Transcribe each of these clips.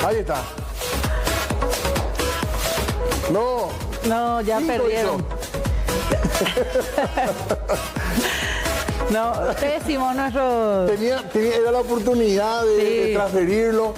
Ahí está. No. No, ya perdieron. No, pésimo nuestro... Era la oportunidad de transferirlo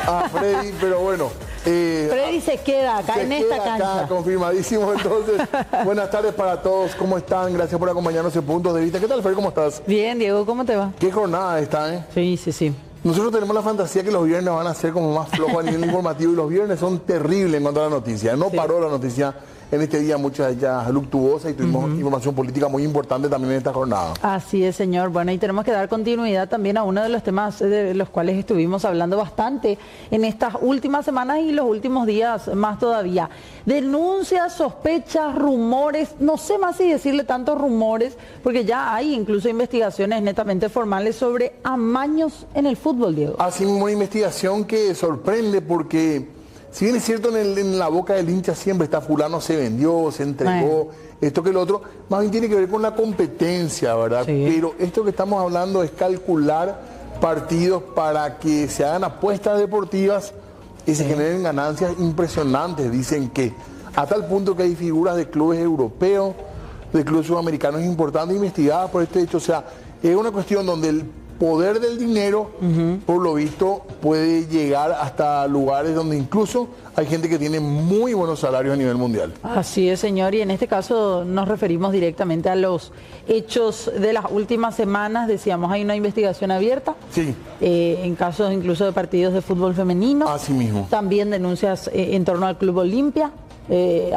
a Freddy, pero bueno. Freddy se queda acá en esta cancha. Acá, confirmadísimo. Entonces, buenas tardes para todos. ¿Cómo están? Gracias por acompañarnos en Puntos de Vista. ¿Qué tal, Freddy? ¿Cómo estás? Bien, Diego, ¿cómo te va? Qué jornada esta, ¿eh? Sí, sí, sí. Nosotros tenemos la fantasía que los viernes van a ser como más flojos a nivel informativo y los viernes son terribles en cuanto a la noticia. No paró la noticia en este día, muchas de ellas luctuosas, y tuvimos información política muy importante también en esta jornada. Así es, señor. Bueno, y tenemos que dar continuidad también a uno de los temas de los cuales estuvimos hablando bastante en estas últimas semanas y los últimos días más todavía. Denuncias, sospechas, rumores, no sé más si decirle tantos rumores, porque ya hay incluso investigaciones netamente formales sobre amaños en el fútbol, Diego. Así mismo, una investigación que sorprende porque... Si bien es cierto, en la boca del hincha siempre está fulano se vendió, se entregó, esto que lo otro, más bien tiene que ver con la competencia, ¿verdad? Sí. Pero esto que estamos hablando es calcular partidos para que se hagan apuestas deportivas y se generen ganancias impresionantes. Dicen que a tal punto que hay figuras de clubes europeos, de clubes sudamericanos importantes investigadas por este hecho. O sea, es una cuestión donde el poder del dinero, por lo visto, puede llegar hasta lugares donde incluso hay gente que tiene muy buenos salarios a nivel mundial. Así es, señor, y en este caso nos referimos directamente a los hechos de las últimas semanas. Decíamos, hay una investigación abierta. Sí. En casos incluso de partidos de fútbol femenino. Así mismo. También denuncias en torno al Club Olimpia.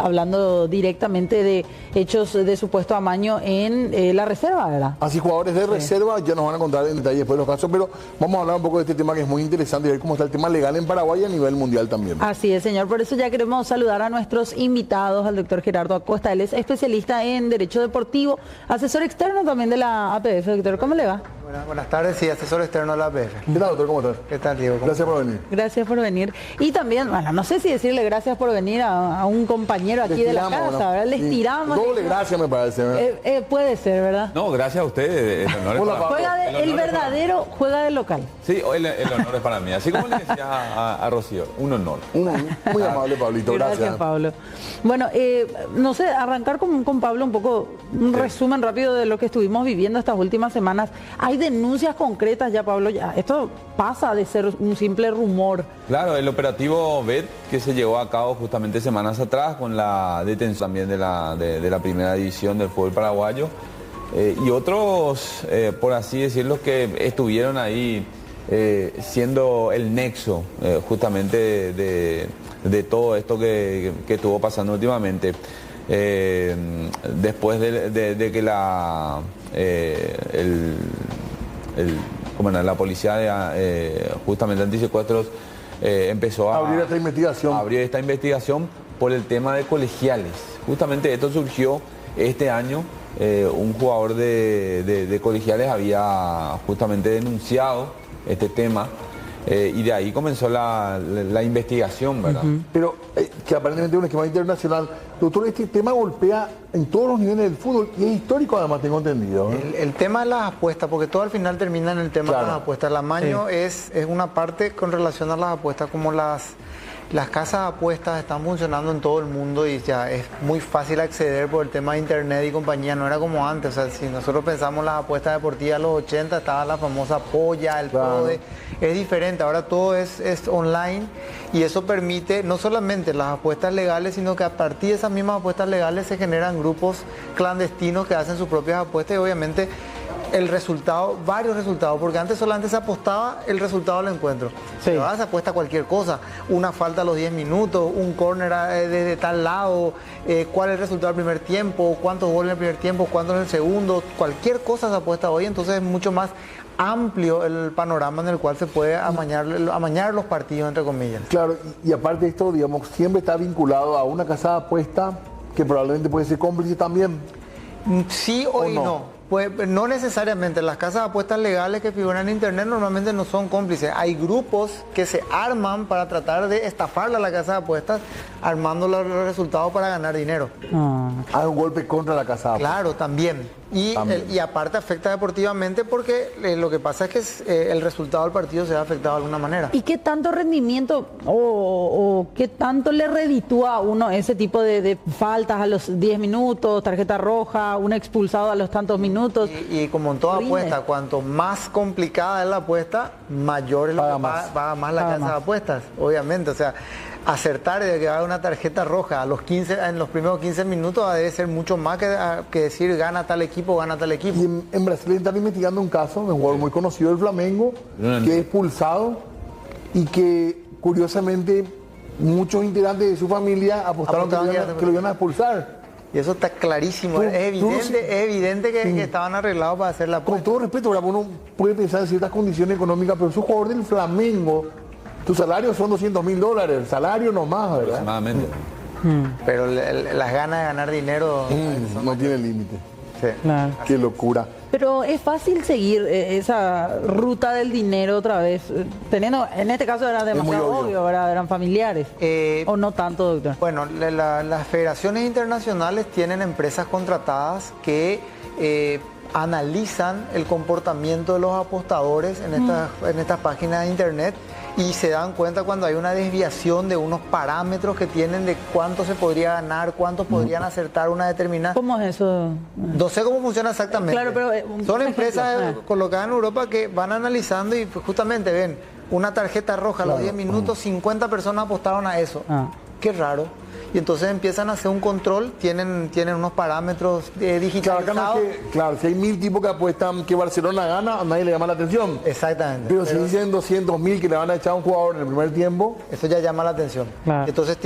Hablando directamente de hechos de supuesto amaño en la reserva, ¿verdad? Así, jugadores de reserva ya nos van a contar en detalle después los casos, pero vamos a hablar un poco de este tema que es muy interesante y ver cómo está el tema legal en Paraguay a nivel mundial también. Así es, señor. Por eso ya queremos saludar a nuestros invitados, al doctor Gerardo Acosta. Él es especialista en Derecho Deportivo, asesor externo también de la APF. Doctor, ¿cómo le va? Buenas tardes, sí, asesor externo de la APF. ¿Qué tal, doctor? ¿Cómo estás? ¿Qué tal, Diego? Gracias por venir. Gracias por venir. Y también, bueno, no sé si decirle gracias por venir a un compañero aquí de la casa, ¿verdad? Les tiramos. Doble gracias, me parece. Puede ser, ¿verdad? No, gracias a ustedes. El honor es para mí. El verdadero juega de local. Sí, el honor es para mí. Así como le decía a Rocío, un honor. Muy amable, Pablito. Gracias, Pablo. Bueno, no sé, arrancar con Pablo un poco, un resumen rápido de lo que estuvimos viviendo estas últimas semanas. Hay denuncias concretas ya, Pablo, ya. Esto pasa de ser un simple rumor. Claro, el operativo BET que se llevó a cabo justamente semanas atrás con la detención también de la primera división del fútbol paraguayo y otros, por así decirlo, que estuvieron ahí siendo el nexo justamente de todo esto que estuvo pasando últimamente. Después de que la policía justamente antisecuestros empezó a abrir esta investigación por el tema de colegiales. Justamente esto surgió este año. Un jugador de colegiales había justamente denunciado este tema y de ahí comenzó la investigación, ¿verdad? Pero que aparentemente es un esquema internacional. Doctor, este tema golpea en todos los niveles del fútbol y es histórico, además, tengo entendido. El tema de las apuestas, porque todo al final termina en el tema de las apuestas. El amaño es una parte con relación a las apuestas, como las casas de apuestas están funcionando en todo el mundo y ya es muy fácil acceder por el tema de internet y compañía, no era como antes. O sea, si nosotros pensamos las apuestas deportivas de los 80, estaba la famosa polla, el PODE, es diferente, ahora todo es online y eso permite no solamente las apuestas legales, sino que a partir de esas mismas apuestas legales se generan grupos clandestinos que hacen sus propias apuestas y obviamente el resultado, varios resultados, porque antes solamente se apostaba el resultado del encuentro. Sí. Pero ahora se apuesta cualquier cosa, una falta a los 10 minutos, un córner de tal lado, cuál es el resultado del primer tiempo, cuántos goles en el primer tiempo, cuántos en el segundo, cualquier cosa se apuesta hoy, entonces es mucho más amplio el panorama en el cual se puede amañar los partidos, entre comillas. Claro, y aparte de esto, digamos, siempre está vinculado a una casa de apuesta que probablemente puede ser cómplice también. Sí o no. Pues no necesariamente, las casas de apuestas legales que figuran en internet normalmente no son cómplices. Hay grupos que se arman para tratar de estafarle a la casa de apuestas, armando los resultados para ganar dinero. Hay un golpe contra la casa de apuestas. Claro, también. Y aparte afecta deportivamente porque lo que pasa es que el resultado del partido se ve afectado de alguna manera. ¿Y qué tanto rendimiento o qué tanto le reditúa a uno ese tipo de faltas a los 10 minutos, tarjeta roja, un expulsado a los tantos minutos? Y como en toda apuesta, cuanto más complicada es la apuesta, mayor es lo que paga más la casa de apuestas, obviamente. O sea, acertar de que va a una tarjeta roja a los 15, en los primeros 15 minutos debe ser mucho más que decir gana tal equipo, gana tal equipo. Y en Brasil están investigando un caso de un jugador muy conocido del Flamengo, que es expulsado y que curiosamente muchos integrantes de su familia apostaron que lo iban a expulsar. Y eso está clarísimo, es evidente que estaban arreglados para hacer la apuesta. Con todo respeto, ¿verdad? Uno puede pensar en ciertas condiciones económicas, pero es un jugador del Flamengo. Tu salario son $200.000, el salario nomás, ¿verdad? Aproximadamente. Pero las ganas de ganar dinero no tiene límite. Sí. Claro. Qué locura. Pero es fácil seguir esa ruta del dinero otra vez, teniendo, en este caso era demasiado obvio, ¿verdad? Eran familiares. ¿O no tanto, doctor? Bueno, las federaciones internacionales tienen empresas contratadas que analizan el comportamiento de los apostadores en estas páginas de internet y se dan cuenta cuando hay una desviación de unos parámetros que tienen de cuánto se podría ganar, cuánto podrían acertar una determinada. ¿Cómo es eso? No sé cómo funciona exactamente. Claro, pero son empresas colocadas en Europa que van analizando y justamente ven una tarjeta roja a los 10 minutos, 50 personas apostaron a eso. Qué raro. Y entonces empiezan a hacer un control, tienen unos parámetros digitalizados. Claro, si hay 1.000 tipos que apuestan que Barcelona gana, a nadie le llama la atención. Exactamente. Pero si dicen 200.000 que le van a echar a un jugador en el primer tiempo, eso ya llama la atención. Claro. Entonces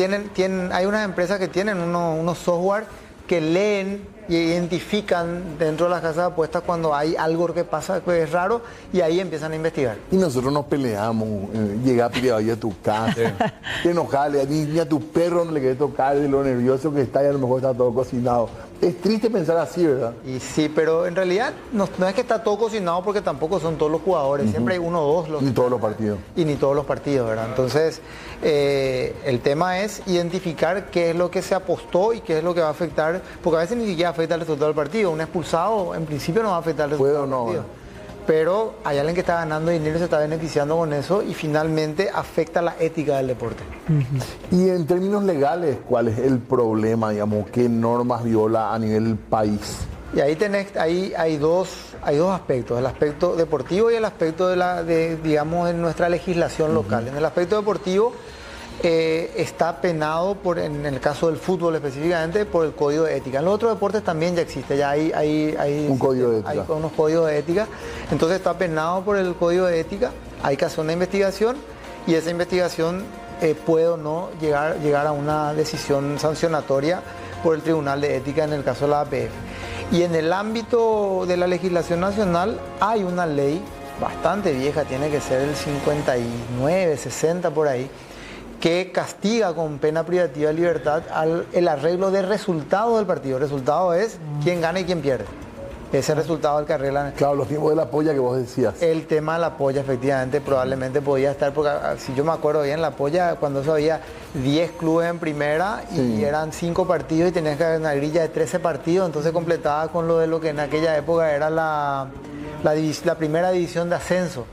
hay unas empresas que tienen unos software que leen y identifican dentro de las casas de apuestas cuando hay algo que pasa que es raro y ahí empiezan a investigar. Y nosotros nos peleamos, llegar ahí a tu casa, te enojas, ni a tu perro no le querés tocar de lo nervioso que está y a lo mejor está todo cocinado. Es triste pensar así, ¿verdad? Y sí, pero en realidad no es que está todo cocinado porque tampoco son todos los jugadores, siempre hay uno o dos. Ni todos los partidos. Y ni todos los partidos, ¿verdad? Entonces, el tema es identificar qué es lo que se apostó y qué es lo que va a afectar, porque a veces ni siquiera afecta el resultado del partido. Un expulsado en principio no va a afectar el resultado del partido. Pero hay alguien que está ganando dinero y se está beneficiando con eso y finalmente afecta la ética del deporte. Y en términos legales, ¿cuál es el problema, digamos? ¿Qué normas viola a nivel país? Y ahí hay dos aspectos, el aspecto deportivo y el aspecto digamos, en nuestra legislación local. En el aspecto deportivo está penado en el caso del fútbol específicamente por el código de ética. En los otros deportes también ya existe, ya hay un código de ética. Hay unos códigos de ética, entonces está penado por el código de ética, hay que hacer una investigación y esa investigación puede o no llegar a una decisión sancionatoria por el Tribunal de Ética en el caso de la APF. Y en el ámbito de la legislación nacional hay una ley bastante vieja, tiene que ser el 59, 60 por ahí, que castiga con pena privativa de libertad el arreglo de resultados del partido. El resultado es quién gana y quién pierde. Ese resultado es el que arreglan. Claro, los tiempos de la polla que vos decías. El tema de la polla, efectivamente, probablemente podía estar, porque si yo me acuerdo bien, la polla, cuando eso había 10 clubes en primera y eran 5 partidos y tenías que haber una grilla de 13 partidos, entonces completaba con lo que en aquella época era la primera división de ascenso.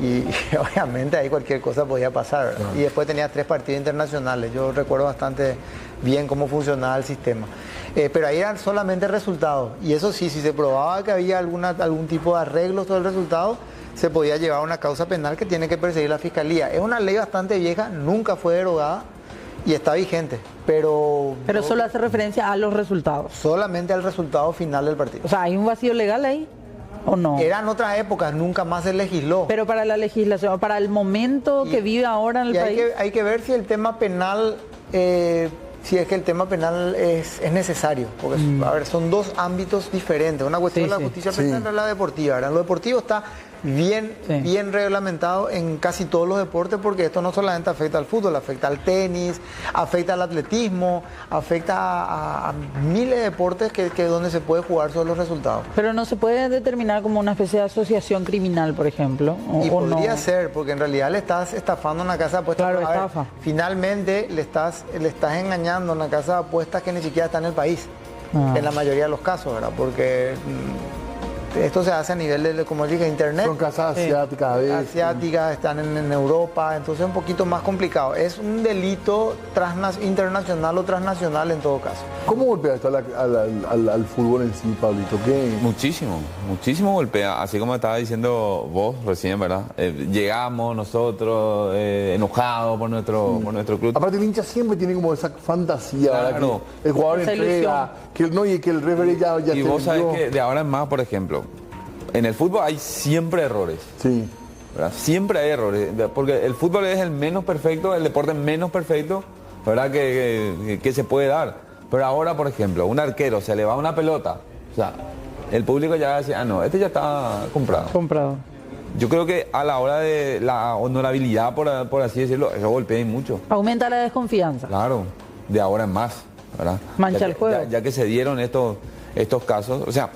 Y obviamente ahí cualquier cosa podía pasar, ¿verdad? Y después tenía 3 partidos internacionales. Yo recuerdo bastante bien cómo funcionaba el sistema. Pero ahí eran solamente resultados. Y eso sí, si se probaba que había algún tipo de arreglo sobre el resultado, se podía llevar a una causa penal que tiene que perseguir la fiscalía. Es una ley bastante vieja, nunca fue derogada y está vigente. Pero solo hace referencia a los resultados. Solamente al resultado final del partido. O sea, ¿hay un vacío legal ahí? ¿O no? Eran otras épocas, nunca más se legisló. Pero para la legislación, para el momento que vive ahora en el país. Hay que ver si el tema penal, si es que el tema penal es necesario. Porque a ver, son dos ámbitos diferentes. Una cuestión es la justicia penal y otra la deportiva. ¿Verdad? Lo deportivo está bien reglamentado en casi todos los deportes, porque esto no solamente afecta al fútbol, afecta al tenis, afecta al atletismo, afecta a miles de deportes que donde se puede jugar sobre los resultados. Pero no se puede determinar como una especie de asociación criminal, por ejemplo. Y podría ser, porque en realidad le estás estafando a una casa de apuestas. Claro, estafa. Finalmente le estás engañando a una casa de apuestas que ni siquiera está en el país. en la mayoría de los casos, ¿verdad? Porque esto se hace a nivel de, como dije, internet. Son casas asiáticas a veces. Asiáticas, están en Europa, entonces es un poquito más complicado. Es un delito internacional o transnacional en todo caso. ¿Cómo golpea esto al fútbol en sí, Pablito? Muchísimo, muchísimo golpea. Así como estaba diciendo vos recién, ¿verdad? Llegamos nosotros enojados por nuestro club. Aparte el hincha siempre tiene como esa fantasía, claro, ¿verdad? Que el jugador entrega, que el referee ya y vos sabés que de ahora en más, por ejemplo, en el fútbol hay siempre errores. Sí. ¿Verdad? Siempre hay errores, porque el fútbol es el menos perfecto, el deporte menos perfecto, ¿verdad? Que se puede dar. Pero ahora, por ejemplo, un arquero se le va una pelota, o sea, el público ya decía, ah, no, este ya está comprado. Yo creo que a la hora de la honorabilidad, por así decirlo, eso golpea mucho. Aumenta la desconfianza. Claro, de ahora en más, ¿verdad? Mancha el juego. Ya que se dieron estos casos, o sea,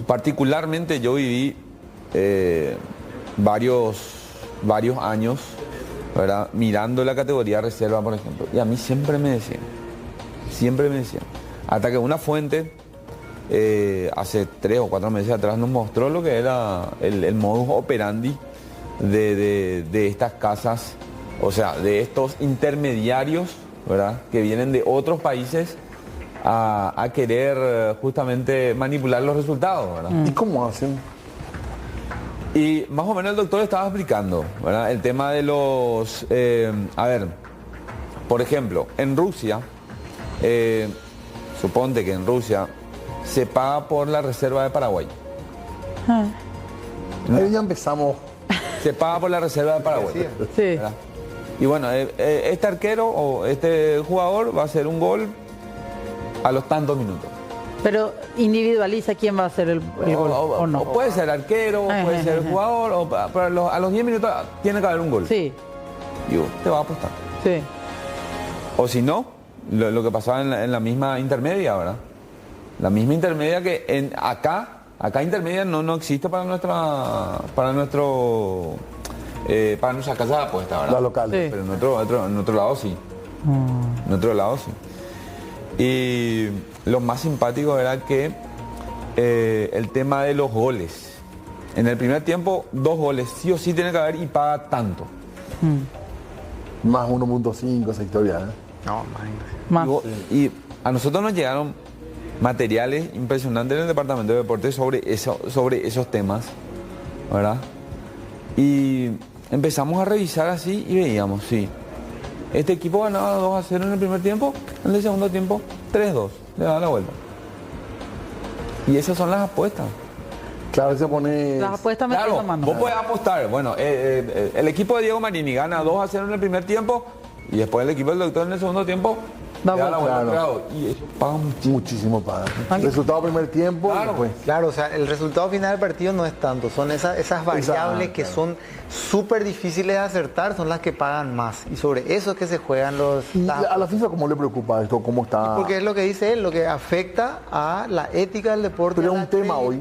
particularmente yo viví varios años, ¿verdad? Mirando la categoría reserva, por ejemplo, y a mí siempre me decían, hasta que una fuente hace 3 o 4 meses atrás nos mostró lo que era el modus operandi de estas casas, o sea, de estos intermediarios, ¿verdad? Que vienen de otros países a querer justamente manipular los resultados, ¿verdad? ¿Y cómo hacen? Y más o menos el doctor estaba explicando, ¿verdad? El tema de los... a ver, por ejemplo, en Rusia, suponte que en Rusia se paga por la reserva de Paraguay. Ahí ya empezamos. Se paga por la reserva de Paraguay. Sí. ¿Verdad? Y bueno, este arquero o este jugador va a hacer un gol a los tantos minutos. Pero individualiza quién va a hacer el gol o no. O puede ser arquero, puede ser jugador, pero a los 10 minutos tiene que haber un gol. Sí. Digo, te va a apostar. Sí. O si no, lo que pasaba en la misma intermedia, ¿verdad? La misma intermedia que acá intermedia no existe para nuestra casa de apuestas, ¿verdad? La local. Sí. Pero en otro lado sí. En otro lado sí. Y lo más simpático era que el tema de los goles. En el primer tiempo, 2 goles sí o sí tiene que haber y paga tanto. Más 1.5 esa historia, ¿eh? No, imagínate. Y a nosotros nos llegaron materiales impresionantes en el departamento de deportes sobre esos temas, ¿verdad? Y empezamos a revisar así y veíamos, sí. Este equipo ganaba 2-0 en el primer tiempo, en el segundo tiempo 3-2, le daba la vuelta. Y esas son las apuestas. Claro, se pone... Las apuestas me Claro, están tomando. vos podés apostar. Bueno, el equipo de Diego Marini gana 2-0 en el primer tiempo y después el equipo del doctor en el segundo tiempo Da le da la vuelta. vuelta. Claro. Claro. Y eso paga Muchísimo para. Resultado primer tiempo. Claro. Pues. Claro, o sea, el resultado final del partido no es tanto, son esas variables que claro. son súper difíciles de acertar, son las que pagan más. Y sobre eso es que se juegan ¿Y a la FIFA cómo le preocupa esto? ¿Cómo está? Porque es lo que dice él, lo que afecta a la ética del deporte. Pero a es la un tema hoy.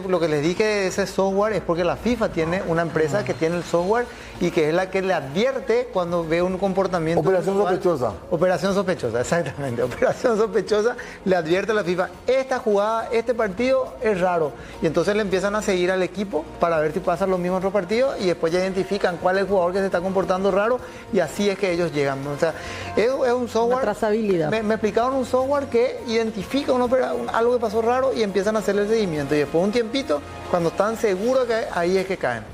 Lo que les dije de ese software es porque la FIFA tiene una empresa que tiene el software y que es la que le advierte cuando ve un comportamiento. Operación inusual. sospechosa. Operación sospechosa, exactamente. Operación sospechosa le advierte a la FIFA, esta jugada, este partido es raro. Y entonces le empiezan a seguir al equipo para ver si pasan los mismos otros partidos y después ya identifican cuál es el jugador que se está comportando raro y así es que ellos llegan. O sea, es un software. Una trazabilidad. Me explicaron un software que identifica algo que pasó raro y empiezan a hacerle el seguimiento. Y después de un tiempito, cuando están seguros que ahí es que caen.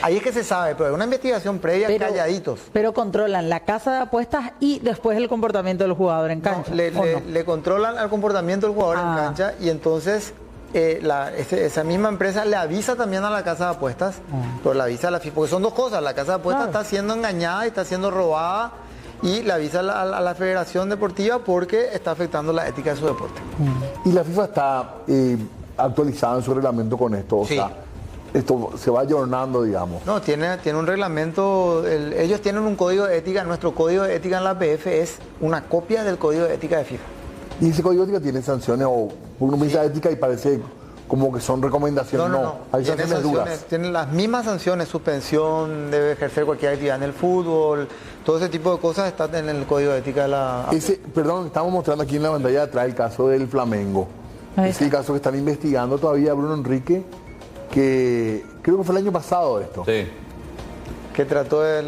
Ahí es que se sabe, pero es una investigación previa, calladitos. Pero controlan la casa de apuestas y después el comportamiento del jugador en cancha. Le controlan el comportamiento del jugador en cancha y entonces esa misma empresa le avisa también a la casa de apuestas, pero le avisa a la FIFA, porque son dos cosas, la casa de apuestas está siendo engañada y está siendo robada y le avisa a la Federación Deportiva porque está afectando la ética de su deporte. Y la FIFA está actualizada en su reglamento con esto, o Sí. sea, esto se va ayornando, digamos. No, tiene un reglamento, ellos tienen un código de ética, nuestro código de ética en la APF es una copia del código de ética de FIFA. Y ese código de ética tiene sanciones o uno piensa ética y parece como que son recomendaciones. No, hay tiene sanciones duras. Tienen las mismas sanciones, suspensión, debe ejercer cualquier actividad en el fútbol, todo ese tipo de cosas está en el código de ética de la... Perdón, estamos mostrando aquí en la pantalla de atrás el caso del Flamengo. Es el caso que están investigando todavía Bruno Enrique, que creo que fue el año pasado esto. Sí. Que trató de...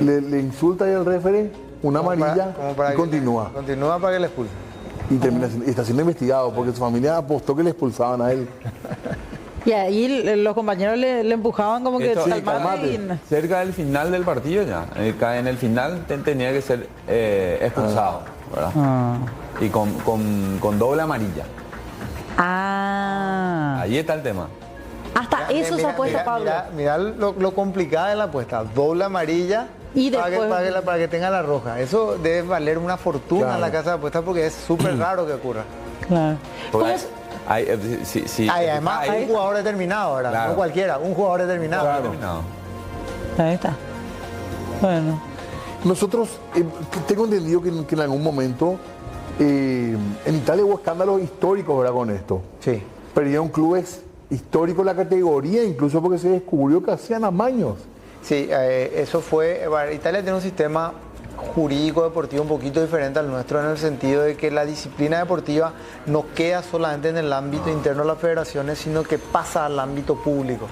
Le insulta ahí al referee, una amarilla y continúa. Continúa para que le expulse. Y está siendo investigado porque su familia apostó que le expulsaban a él. Y ahí los compañeros le empujaban como que calmate. Cerca del final del partido ya. En el final tenía que ser expulsado, ¿verdad? Y con doble amarilla. Ahí está el tema. Hasta eso se apuesta, Pablo. Mira lo complicada de la apuesta. Doble amarilla y después... para que tenga la roja. Eso debe valer una fortuna en la casa de apuestas porque es súper raro que ocurra. Claro. Además, un jugador determinado, ¿verdad? Claro. No cualquiera, un jugador determinado. Claro. Ahí está. Bueno. Nosotros, tengo entendido que en algún momento en Italia hubo escándalos históricos, ¿verdad? Con esto. Sí. Perdieron clubes históricos la categoría, incluso porque se descubrió que hacían amaños. Sí, eso fue... Italia tiene un sistema jurídico deportivo un poquito diferente al nuestro en el sentido de que la disciplina deportiva no queda solamente en el ámbito interno de las federaciones, sino que pasa al ámbito público.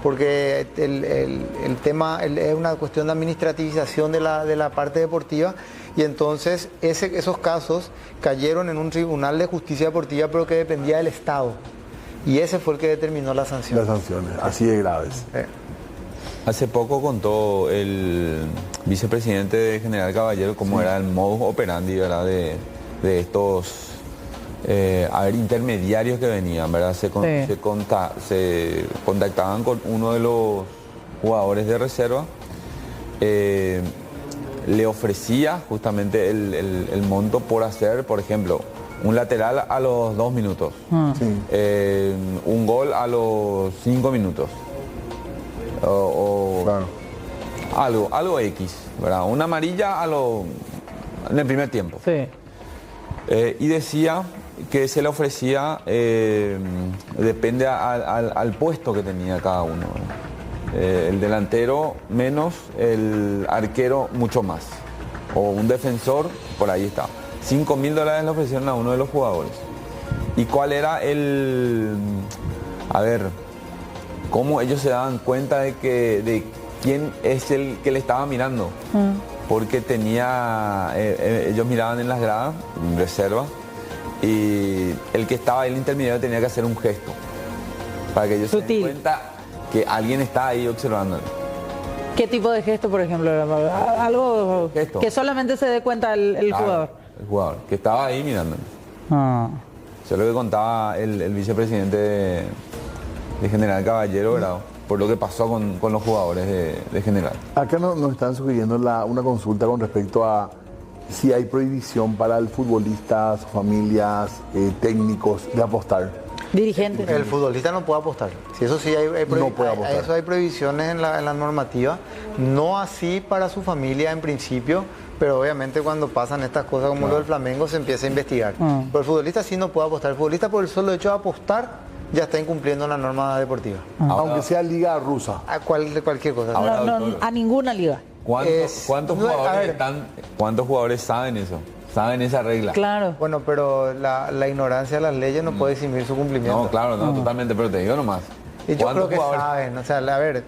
Porque el tema es una cuestión de administrativización de la parte deportiva y entonces esos casos cayeron en un tribunal de justicia deportiva pero que dependía del Estado. Y ese fue el que determinó las sanciones. Las sanciones, así de graves. Hace poco contó el vicepresidente de General Caballero cómo era el modus operandi, ¿verdad? De estos intermediarios que venían, ¿verdad? Se contactaban con uno de los jugadores de reserva, le ofrecía justamente el monto por hacer, por ejemplo, un lateral a los 2 minutos, un gol a los 5 minutos. Claro. algo X, ¿verdad? Una amarilla en el primer tiempo. Sí. Y decía que se le ofrecía, depende al puesto que tenía cada uno. El delantero menos, el arquero mucho más. O un defensor, por ahí está. $5.000 le ofrecieron a uno de los jugadores. ¿Y cuál era cómo ellos se daban cuenta de quién es el que le estaba mirando? Porque ellos miraban en las gradas, en reserva, y el que estaba ahí, el intermediario, tenía que hacer un gesto para que ellos se den cuenta que alguien está ahí observando. ¿Qué tipo de gesto, por ejemplo? Algo gesto que solamente se dé cuenta el jugador. El jugador, que estaba ahí mirando. Eso es lo que contaba el vicepresidente de General Caballero, ¿verdad? Por lo que pasó con los jugadores de General. Acá nos están sugiriendo una consulta con respecto a si hay prohibición para el futbolista, sus familias, técnicos de apostar. Dirigentes. El futbolista no puede apostar. Si eso sí no puede apostar. Eso hay prohibiciones en la normativa. No así para su familia en principio, pero obviamente cuando pasan estas cosas como lo del Flamengo se empieza a investigar. Pero el futbolista sí no puede apostar. El futbolista por el solo hecho de apostar ya está incumpliendo la norma deportiva. Aunque sea liga rusa. A cualquier cosa. A ninguna liga. ¿Cuántos jugadores saben eso? ¿Saben esa regla? Claro. Bueno, pero la ignorancia de las leyes no puede eximir su cumplimiento. No, claro, totalmente, pero te digo nomás. Y yo creo que saben, o sea, a ver,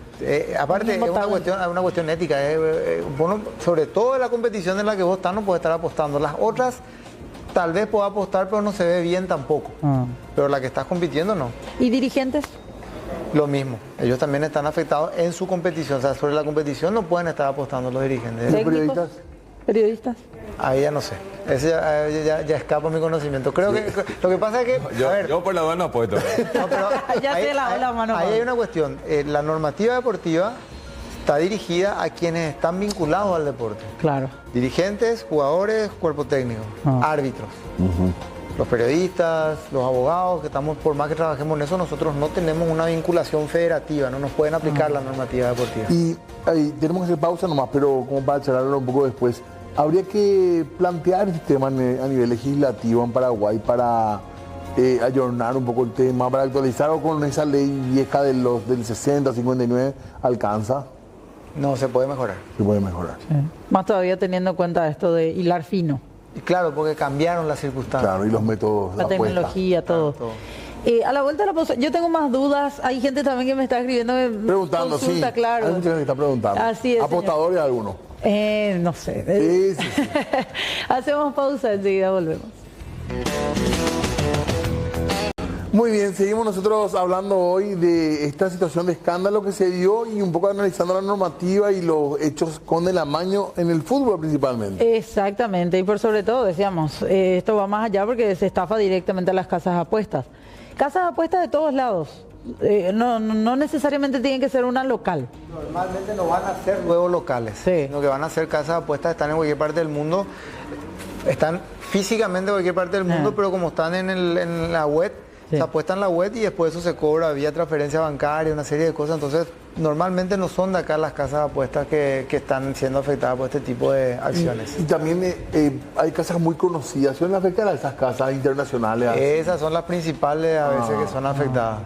aparte es una cuestión ética, sobre todo en la competición en la que vos estás no puedes estar apostando. Las otras tal vez pueda apostar, pero no se ve bien tampoco. Pero la que estás compitiendo no. ¿Y dirigentes? Lo mismo, ellos también están afectados en su competición, o sea, sobre la competición no pueden estar apostando los dirigentes. ¿Técnicos? ¿Periodistas? Ahí ya no sé, ese ya escapa mi conocimiento. Creo que lo que pasa es que... Yo por la duda no apuesto. No, pero ya se la mano. Ahí hay una cuestión, la normativa deportiva está dirigida a quienes están vinculados al deporte. Claro. Dirigentes, jugadores, cuerpo técnico, árbitros. Los periodistas, los abogados, que estamos, por más que trabajemos en eso, nosotros no tenemos una vinculación federativa, no nos pueden aplicar la normativa deportiva. Y ahí tenemos que hacer pausa nomás, pero como para charlarlo un poco después, habría que plantear este tema a nivel legislativo en Paraguay para ayornar un poco el tema para actualizar o con esa ley vieja del 60, 59 alcanza? No, se puede mejorar. Se puede mejorar. Sí. Más todavía teniendo en cuenta esto de hilar fino. Y claro, porque cambiaron las circunstancias. Claro, y los métodos. La tecnología, todo. Todo. A la vuelta de la pausa, yo tengo más dudas. Hay gente también que me está escribiendo. Preguntando, consulta, sí. claro. Hay mucha gente que está preguntando. Así es, ¿Apostadores alguno? No sé. Sí. Hacemos pausa, enseguida volvemos. Muy bien, seguimos nosotros hablando hoy de esta situación de escándalo que se dio y un poco analizando la normativa y los hechos con el amaño en el fútbol principalmente. Exactamente, y por sobre todo, decíamos, esto va más allá porque se estafa directamente a las casas de apuestas. Casas de apuestas de todos lados. No necesariamente tienen que ser una local. Normalmente no van a ser juegos locales, Sí. sino que van a ser casas de apuestas, están en cualquier parte del mundo, están físicamente en cualquier parte del mundo, pero como están en la web, Sí. se apuestan en la web y después eso se cobra vía transferencia bancaria, una serie de cosas. Entonces, normalmente no son de acá las casas de apuestas que están siendo afectadas por este tipo de acciones. Y también hay casas muy conocidas. ¿Son afectadas esas casas internacionales? Esas son las principales a veces que son afectadas.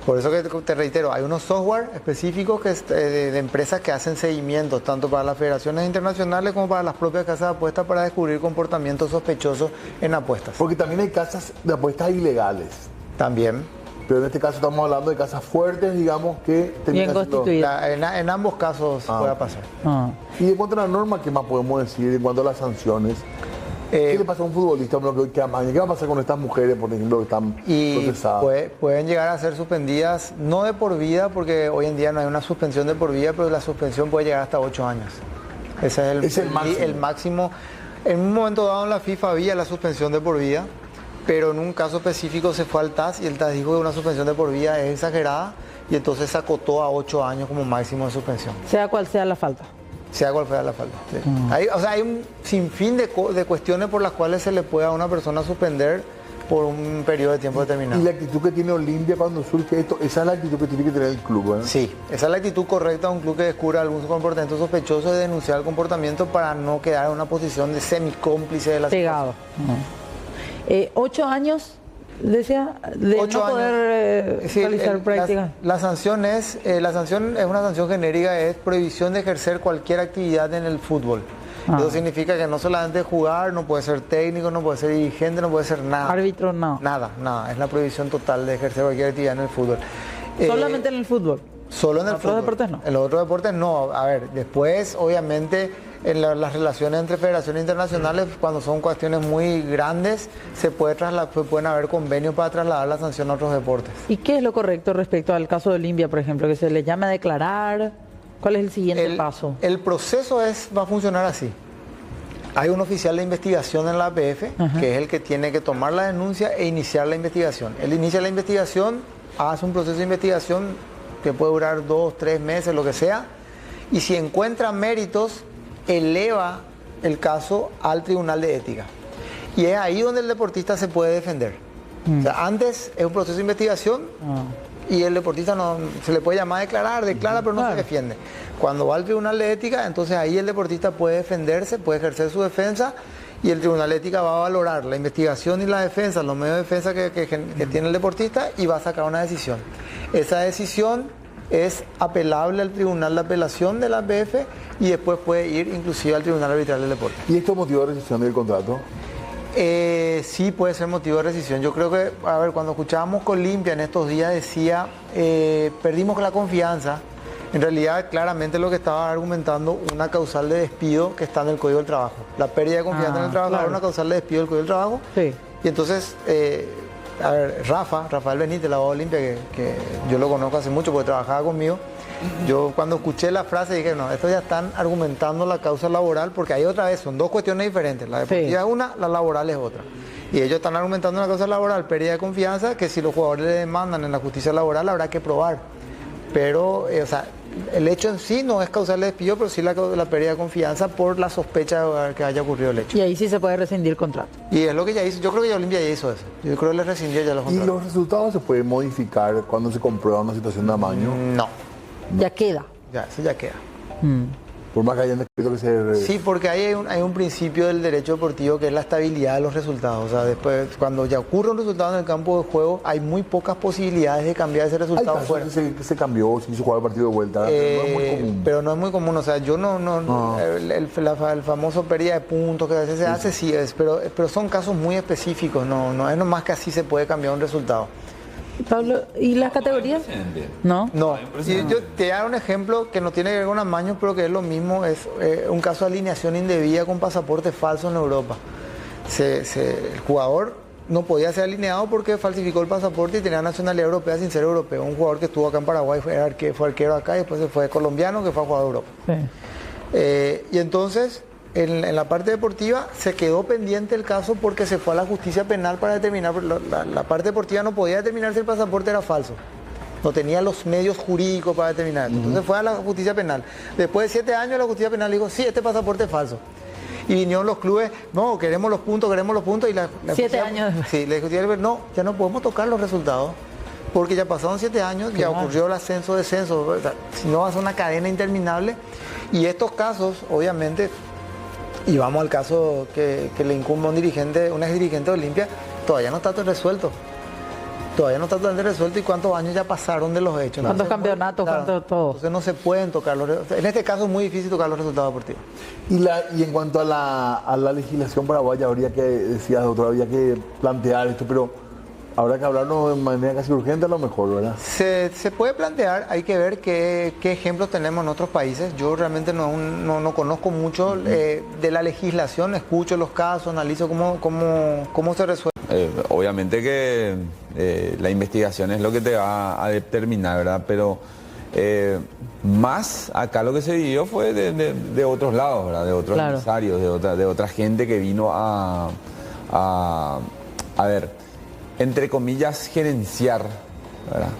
Por eso que te reitero, hay unos software específicos de empresas que hacen seguimientos, tanto para las federaciones internacionales como para las propias casas de apuestas para descubrir comportamientos sospechosos en apuestas. Porque también hay casas de apuestas ilegales. También. Pero en este caso estamos hablando de casas fuertes, digamos, que Bien siendo- constituidas. En ambos casos puede pasar. Ah. Y en cuanto a la norma, ¿qué más podemos decir en cuanto a las sanciones? ¿Qué le pasa a un futbolista que amaña? ¿Qué va a pasar con estas mujeres, por ejemplo, que están Y procesadas? pueden llegar a ser suspendidas, no de por vida, porque hoy en día no hay una suspensión de por vida, pero la suspensión puede llegar hasta 8 años. Ese es Es el máximo. el máximo. En un momento dado en la FIFA había la suspensión de por vida, pero en un caso específico se fue al TAS y el TAS dijo que una suspensión de por vida es exagerada y entonces se acotó a 8 años como máximo de suspensión, Sea cual sea la falta. sea cual fuera la falta. Sí. Hay un sinfín de cuestiones por las cuales se le puede a una persona suspender por un periodo de tiempo determinado. Y la actitud que tiene Olimpia cuando surge esto, esa es la actitud que tiene que tener el club, ¿verdad? Sí, esa es la actitud correcta de un club que descubra algún comportamiento sospechoso, de denunciar el comportamiento para no quedar en una posición de semicómplice de la Pegado. 8 años, decía, de no 8 años. poder Sí, realizar prácticas. la sanción es una sanción genérica, es prohibición de ejercer cualquier actividad en el fútbol. Eso significa que no solamente jugar, no puede ser técnico, no puede ser dirigente, no puede ser nada. Árbitro, no. Nada. Es la prohibición total de ejercer cualquier actividad en el fútbol. Solamente en el fútbol. Solo en el ¿En otros fútbol. deportes no? En los otros deportes no. A ver, después, obviamente, en las relaciones entre federaciones internacionales, cuando son cuestiones muy grandes, pueden haber convenios para trasladar la sanción a otros deportes. ¿Y qué es lo correcto respecto al caso de Olimpia, por ejemplo, que se le llame a declarar? ¿Cuál es el siguiente paso? El proceso va a funcionar así. Hay un oficial de investigación en la APF, que es el que tiene que tomar la denuncia e iniciar la investigación. Él inicia la investigación, hace un proceso de investigación que puede durar 2, 3 meses, lo que sea, y si encuentra méritos, eleva el caso al Tribunal de Ética. Y es ahí donde el deportista se puede defender. O sea, antes es un proceso de investigación y el deportista no se le puede llamar a declara, pero no se defiende. Cuando va al Tribunal de Ética, entonces ahí el deportista puede defenderse, puede ejercer su defensa y el Tribunal de Ética va a valorar la investigación y la defensa, los medios de defensa que tiene el deportista y va a sacar una decisión. Esa decisión es apelable al Tribunal de Apelación de la APF y después puede ir inclusive al Tribunal Arbitral del Deporte. ¿Y esto motivó la rescisión del contrato? Sí puede ser motivo de rescisión. Yo creo que, a ver, cuando escuchábamos con Olimpia en estos días decía, perdimos la confianza. En realidad, claramente lo que estaba argumentando una causal de despido que está en el Código del Trabajo. La pérdida de confianza en el trabajador es una causal de despido del Código del Trabajo. Sí. Y entonces, a ver, Rafael Benítez, la abogado de Olimpia, que yo lo conozco hace mucho porque trabajaba conmigo, yo cuando escuché la frase dije, no, estos ya están argumentando la causa laboral porque ahí otra vez son dos cuestiones diferentes. La deportiva es una, la laboral es otra. Y ellos están argumentando una causa laboral, pérdida de confianza, que si los jugadores le demandan en la justicia laboral habrá que probar. Pero, o sea, el hecho en sí no es causal de despido, pero sí la pérdida de confianza por la sospecha de que haya ocurrido el hecho. Y ahí sí se puede rescindir el contrato. Y es lo que ya hizo, yo creo que ya Olimpia ya hizo eso. Yo creo que le rescindió ya los ¿Y contratos. los resultados se pueden modificar cuando se comprueba una situación de amaño? No, Ya queda. ya, eso ya queda. Por más que hayan escrito que se... Sí, porque hay un principio del derecho deportivo que es la estabilidad de los resultados. O sea, después, cuando ya ocurre un resultado en el campo de juego, hay muy pocas posibilidades de cambiar ese Hay resultado casos fuera. que se cambió, se hizo jugar el partido de vuelta. No es muy común. Pero no es muy común. O sea, yo el famoso pérdida de puntos que a veces se hace, sí es, pero son casos muy específicos. No es nomás que así se puede cambiar un resultado. Pablo, ¿y las categorías? No. No, y yo te voy a dar un ejemplo que no tiene que ver con amaños, pero que es lo mismo, es un caso de alineación indebida con pasaporte falso en Europa. El jugador no podía ser alineado porque falsificó el pasaporte y tenía nacionalidad europea sin ser europeo. Un jugador que estuvo acá en Paraguay fue arquero acá y después se fue colombiano que fue a jugar a Europa. Sí. Y entonces, en la parte deportiva se quedó pendiente el caso porque se fue a la justicia penal para determinar, la parte deportiva no podía determinar si el pasaporte era falso. No tenía los medios jurídicos para determinar. Entonces fue a la justicia penal. Después de 7 años la justicia penal dijo, sí, este pasaporte es falso. Y vinieron los clubes, no, queremos los puntos, y la 7 años después. Sí, la justicia no, ya no podemos tocar los resultados. Porque ya pasaron 7 años, ya ocurrió el ascenso, descenso, o sea, si no va a ser una cadena interminable. Y estos casos, obviamente, y vamos al caso que le incumbe a un ex dirigente de Olimpia, todavía no está todo resuelto. Todavía no está totalmente resuelto y cuántos años ya pasaron de los hechos. ¿Cuántos campeonatos? Claro, ¿Cuántos todo? Entonces no se pueden tocar los resultados. En este caso es muy difícil tocar los resultados deportivos. Y en cuanto a la legislación paraguaya, habría que, decías, doctor, había que plantear esto, pero habrá que hablarlo de manera casi urgente a lo mejor, ¿verdad? Se puede plantear, hay que ver qué ejemplos tenemos en otros países. Yo realmente no conozco mucho de la legislación, escucho los casos, analizo cómo se resuelve. Obviamente que la investigación es lo que te va a determinar, ¿verdad? Pero más acá lo que se vivió fue de otros lados, ¿verdad? De otros empresarios, de otra gente que vino a ver, entre comillas, gerenciar, ¿verdad?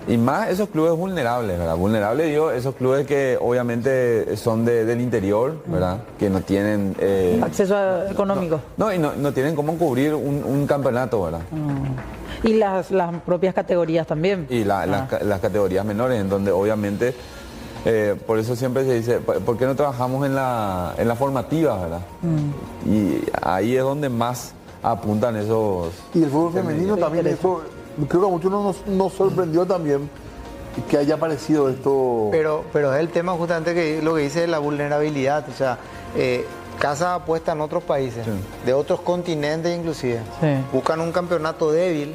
Y más esos clubes vulnerables, ¿verdad? Vulnerables, digo, esos clubes que obviamente son del interior, ¿verdad? Que no tienen... acceso económico. Y no tienen cómo cubrir un campeonato, ¿verdad? Y las propias categorías también. Y las categorías menores, en donde obviamente, por eso siempre se dice, ¿por qué no trabajamos en la formativa, ¿verdad? Y ahí es donde más apuntan esos... Y el fútbol femenino también, eso, creo que a muchos nos sorprendió también que haya aparecido esto. Pero es el tema justamente que lo que dice de la vulnerabilidad, o sea, casas apuestas en otros países, de otros continentes inclusive, buscan un campeonato débil,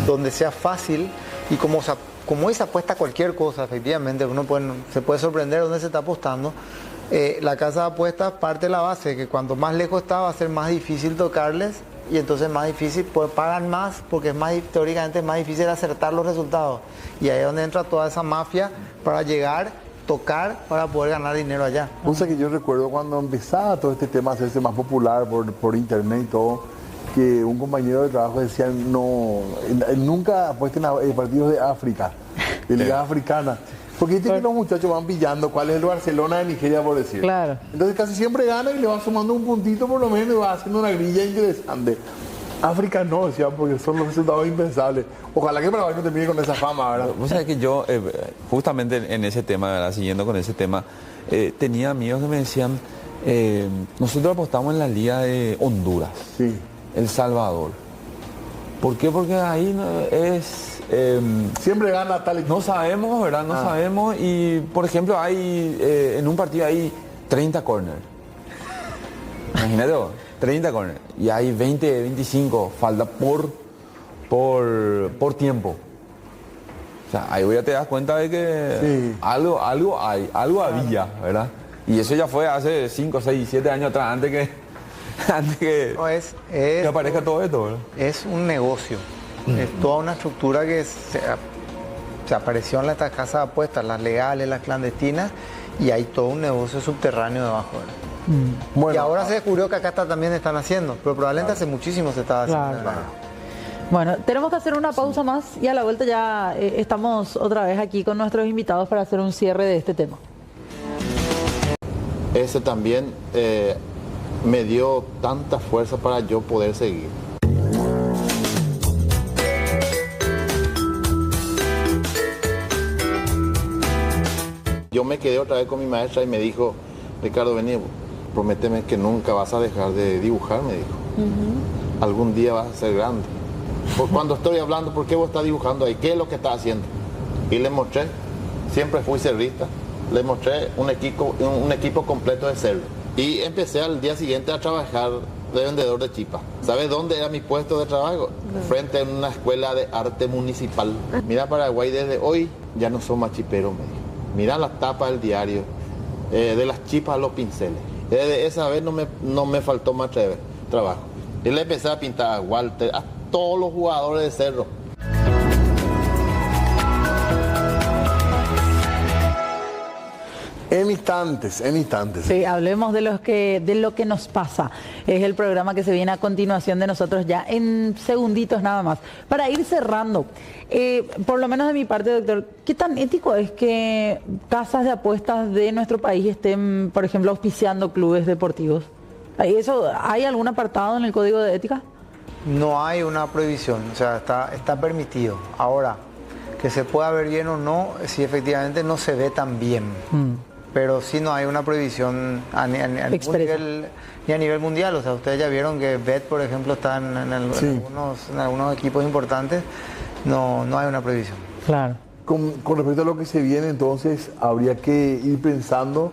donde sea fácil, y como se apuesta cualquier cosa, efectivamente, uno se puede sorprender dónde se está apostando. La casa de apuestas parte de la base, que cuanto más lejos está va a ser más difícil tocarles y entonces más difícil, pues pagan más porque teóricamente es más difícil acertar los resultados. Y ahí es donde entra toda esa mafia para llegar, tocar, para poder ganar dinero allá. O sea que yo recuerdo cuando empezaba todo este tema a hacerse más popular por internet y todo, que un compañero de trabajo decía, nunca apuesten a partidos de África, de Liga Africana. Porque dice que los muchachos van pillando cuál es el Barcelona de Nigeria, por decir. Claro. Entonces casi siempre gana y le va sumando un puntito por lo menos y va haciendo una grilla interesante. África no, decía, porque son los resultados impensables. Ojalá que Paraguay no termine con esa fama, ¿verdad? Vos sabés que yo, justamente en ese tema, ¿verdad? Siguiendo con ese tema, tenía amigos que me decían, nosotros apostamos en la Liga de Honduras, El Salvador. ¿Por qué? Porque ahí es... siempre gana tal equipo. No sabemos, ¿verdad? No sabemos. Y, por ejemplo, hay en un partido hay 30 corners. Imagínate vos, 30 corners. Y hay 20, 25 falta por tiempo. O sea, ahí ya te das cuenta de que algo hay, algo había, ¿verdad? Y eso ya fue hace 5, 6, 7 años atrás, antes que aparezca todo esto, ¿verdad? Es un negocio. Es toda una estructura que se apareció en estas casas de apuestas, las legales, las clandestinas, y hay todo un negocio subterráneo debajo. Bueno, y ahora se descubrió que acá también están haciendo, pero probablemente hace muchísimo se estaba haciendo. Claro. Bueno, tenemos que hacer una pausa más y a la vuelta ya estamos otra vez aquí con nuestros invitados para hacer un cierre de este tema. Ese también me dio tanta fuerza para yo poder seguir. Yo me quedé otra vez con mi maestra y me dijo, Ricardo, vení, prométeme que nunca vas a dejar de dibujar, me dijo. Algún día vas a ser grande. Cuando estoy hablando, ¿por qué vos estás dibujando ahí? ¿Qué es lo que estás haciendo? Y le mostré, siempre fui cerrista, le mostré un equipo completo de cerdo. Y empecé al día siguiente a trabajar de vendedor de chipa. ¿Sabes dónde era mi puesto de trabajo? Frente a una escuela de arte municipal. Mira, Paraguay, desde hoy ya no son más chiperos, me dijo. Mira las tapas del diario, de las chipas a los pinceles. Desde esa vez no me faltó más trabajo. Y le empecé a pintar a Walter, a todos los jugadores de Cerro. En instantes. Sí, hablemos de lo que nos pasa. Es el programa que se viene a continuación de nosotros ya en segunditos nada más. Para ir cerrando, por lo menos de mi parte, doctor, ¿qué tan ético es que casas de apuestas de nuestro país estén, por ejemplo, auspiciando clubes deportivos? ¿Hay algún apartado en el código de ética? No hay una prohibición, o sea, está permitido. Ahora, que se pueda ver bien o no, si efectivamente no se ve tan bien. Pero sí no hay una prohibición a nivel mundial. O sea, ustedes ya vieron que Bet, por ejemplo, está en algunos equipos importantes. No hay una prohibición. Claro. Con respecto a lo que se viene, entonces, habría que ir pensando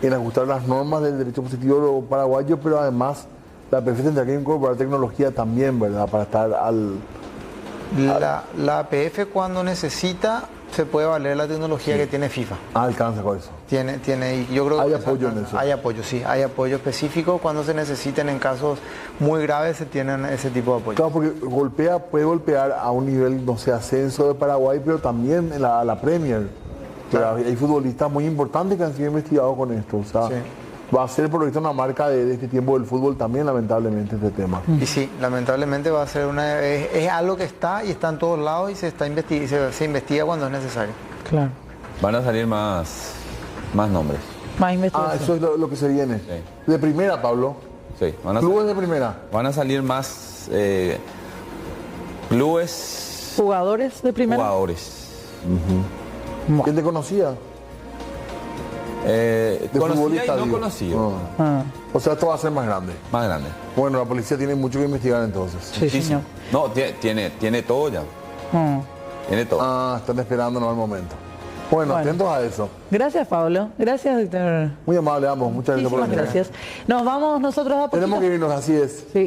en ajustar las normas del derecho positivo paraguayo, pero además la APF tendrá que incorporar tecnología también, ¿verdad? Para estar La APF cuando necesita se puede valer la tecnología que tiene FIFA. Alcanza con eso. Tiene, y yo creo hay que apoyo en eso. Hay apoyo, sí, hay apoyo específico cuando se necesiten en casos muy graves se tienen ese tipo de apoyo. Claro, porque puede golpear a un nivel, no sé, ascenso de Paraguay, pero también en la Premier. Claro. Hay futbolistas muy importantes que han sido investigados con esto. O sea, va a ser por lo visto una marca de este tiempo del fútbol también, lamentablemente, este tema. Y sí, lamentablemente va a ser es algo que está en todos lados y se investiga cuando es necesario. Claro. Van a salir más nombres. Más investigación. Eso es lo que se viene. Sí. De primera, Pablo. Sí, Clubes de primera. Van a salir más clubes. Jugadores de primera. Jugadores. ¿Quién te conocía? Conocía y no conocido. O sea, esto va a ser más grande. Más grande. Bueno, la policía tiene mucho que investigar entonces. Sí, señor. No, tiene todo ya. Tiene todo. Están esperándonos al momento. Bueno, atentos a eso. Gracias, Pablo. Gracias, doctor. Muy amable, ambos. Muchas gracias por venir. Gracias. Nos vamos nosotros a poquito. Tenemos que irnos, así es. Sí.